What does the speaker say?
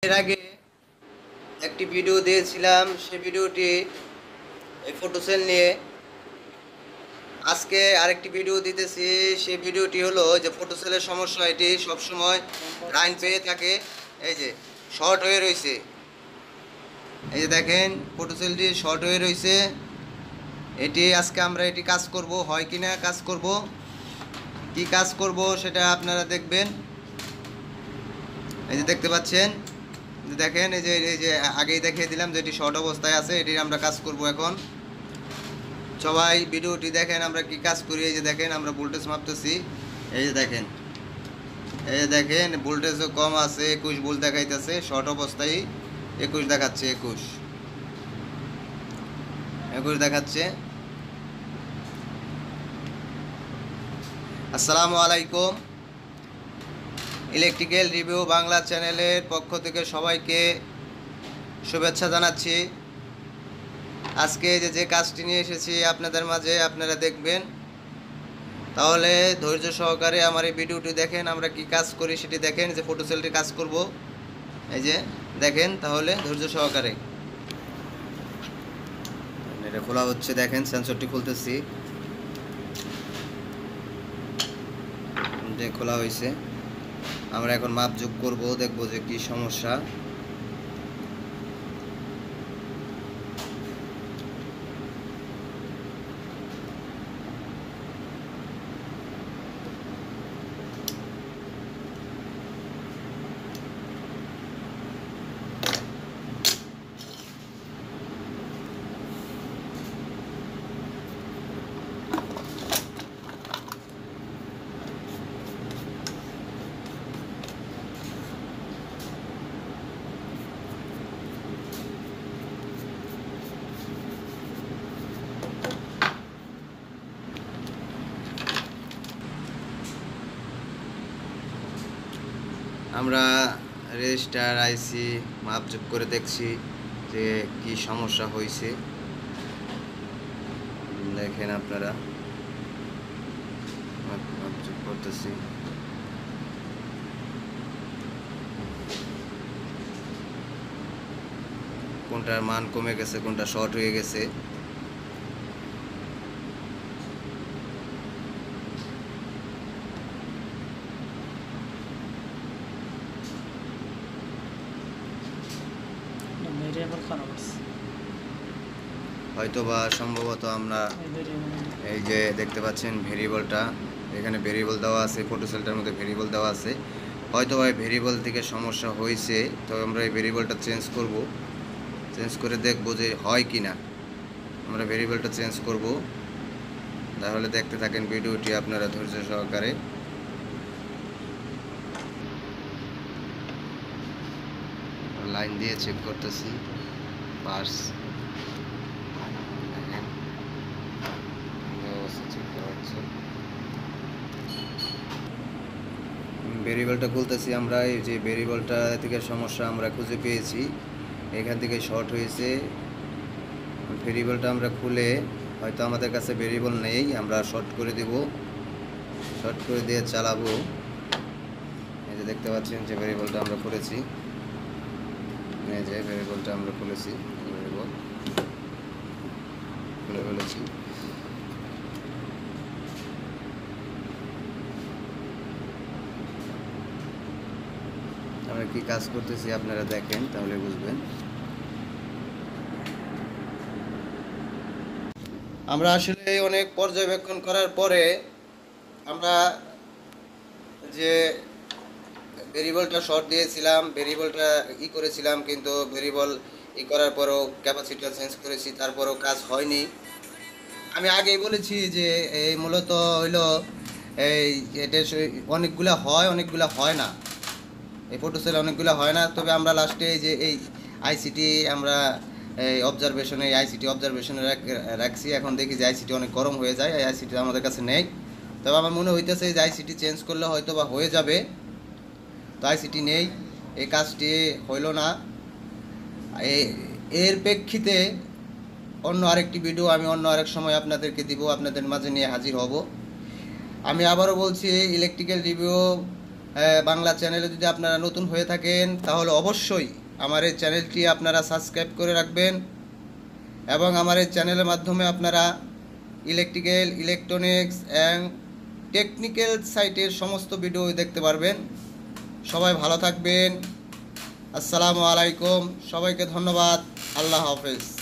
এর আগে একটি ভিডিও দিয়েছিলাম, সেই ভিডিওটি এই ফটোসেল নিয়ে। আজকে আরেকটি ভিডিও দিতেছি, সেই ভিডিওটি হলো যে ফটোসেলের সমস্যা। এটি সবসময় লাইন পেয়ে থাকে, এই যে শর্ট হয়ে রয়েছে। এই যে দেখেন ফটোসেলটি শর্ট হয়ে রয়েছে। এটি আজকে আমরা এটি কাজ করব, হয় কিনা কাজ করব, কি কাজ করব সেটা আপনারা দেখবেন। এই যে দেখতে পাচ্ছেন, দেখেন এই যে আগেই দেখিয়ে দিলাম যে এটি শর্ট অবস্থায় আছে। এটির আমরা কাজ করব এখন। সবাই ভিডিওটি দেখেন আমরা কি কাজ করি। এই যে দেখেন আমরা ভোল্টেজ মাপতেছি। এই যে দেখেন, এই যে দেখেন ভোল্টেজও কম আছে, 21 ভোল্ট দেখাইতেছে। শর্ট অবস্থায় 21 দেখাচ্ছে, 21 দেখাচ্ছে। আসসালামু আলাইকুম, ইলেকট্রিক্যাল রিভিউ বাংলা চ্যানেলের পক্ষ থেকে সবাইকে শুভেচ্ছা জানাচ্ছি। আজকে যে কাজটি নিয়ে এসেছি আপনাদের মাঝে, আপনারা দেখবেন। তাহলে ধৈর্য সহকারে আমার এই ভিডিওটি দেখেন, আমরা কি কাজ করি সেটি দেখেন। যে ফটোসেলটি কাজ করব, এই যে দেখেন, তাহলে ধৈর্য সহকারে। এটা খোলা হচ্ছে, দেখেন সেন্সরটি খুলতেছি, যে খোলা হয়েছে। আমরা এখন মাপ যোগ করব, দেখব যে কি সমস্যা। আমরা রেজিস্টার আইসি মাপজোক করে দেখছি যে কি সমস্যা হয়েছে। দেখেন আপনারা, মাপজোক করতেছি। কোনটার মান কমে গেছে, কোনটা শর্ট হয়ে গেছে। হয়তো বা সম্ভবত আমরা এই যে দেখতে পাচ্ছেন ভেরিয়েবলটা, এখানে ভেরিয়েবল দেওয়া আছে, ফটোসেলটার মধ্যে ভেরিয়েবল দেওয়া আছে। হয়তো বা ভেরিয়েবল থেকে সমস্যা হয়েছে, তো আমরা এই ভেরিয়েবলটা চেঞ্জ করব। চেঞ্জ করে দেখব যে হয় কি না। আমরা ভেরিয়েবলটা চেঞ্জ করব। তাহলে দেখতে থাকেন ভিডিওটি আপনারা ধৈর্য সহকারে। লাইন দিয়ে চেক করতেছি পার্স। ভেরিয়েবলটা খুলতেছি আমরা। এই যে ভেরিয়েবলটা থেকে সমস্যা আমরা খুঁজে পেয়েছি, এখান থেকে শর্ট হয়েছে। ভেরিয়েবলটা আমরা খুলে, হয়তো আমাদের কাছে ভেরিয়েবল নেই, আমরা শর্ট করে দেব। শর্ট করে দিয়ে চালাবো। এই যে দেখতে পাচ্ছেন যে ভেরিয়েবলটা আমরা খুলেছি। এই যে ভেরিয়েবলটা আমরা খুলেছি, ভেরিয়েবল খুলে ফেলেছি। আমরা কি কাজ করতেছি আপনারা দেখেন, তাহলে বুঝবেন। আমরা আসলে অনেক পর্যবেক্ষণ করার পরে আমরা যে ভেরিয়েবলটা শর্ট দিয়েছিলাম, ভেরিয়েবলটা করেছিলাম, কিন্তু ভেরিয়েবল করার পরেও ক্যাপাসিটার চেঞ্জ করেছি, তারপরেও কাজ হয়নি। আমি আগেই বলেছি যে এই মূলত হইলো এই এটা অনেকগুলা হয়, অনেকগুলা হয় না। এই ফটোসেল অনেকগুলো হয় না। তবে আমরা লাস্টে এই যে এই আইসিটি আমরা এই অবজারভেশনে, আইসিটি অবজারভেশনে রাখছি। এখন দেখি যে আইসিটি অনেক গরম হয়ে যায়, এই আইসিটি আমাদের কাছে নেই। তবে আমার মনে হইতেছে যে আইসিটি চেঞ্জ করলে হয়তো বা হয়ে যাবে। তো আইসিটি নেই, এই কাজটি হইল না। এর প্রেক্ষিতে অন্য আরেকটি ভিডিও আমি অন্য আরেক সময় আপনাদেরকে দিব, আপনাদের মাঝে নিয়ে হাজির হব। আমি আবারও বলছি, ইলেকট্রিক্যাল রিভিউ বাংলা চ্যানেলে যদি আপনারা নতুন হয়ে থাকেন তাহলে অবশ্যই আমার এই চ্যানেলটি আপনারা সাবস্ক্রাইব করে রাখবেন এবং আমার এই চ্যানেলের মাধ্যমে আপনারা ইলেকট্রিক্যাল, ইলেকট্রনিক্স অ্যান্ড টেকনিক্যাল সাইটের সমস্ত ভিডিও দেখতে পারবেন। সবাই ভালো থাকবেন। আসসালামু আলাইকুম। সবাইকে ধন্যবাদ। আল্লাহ হাফেজ।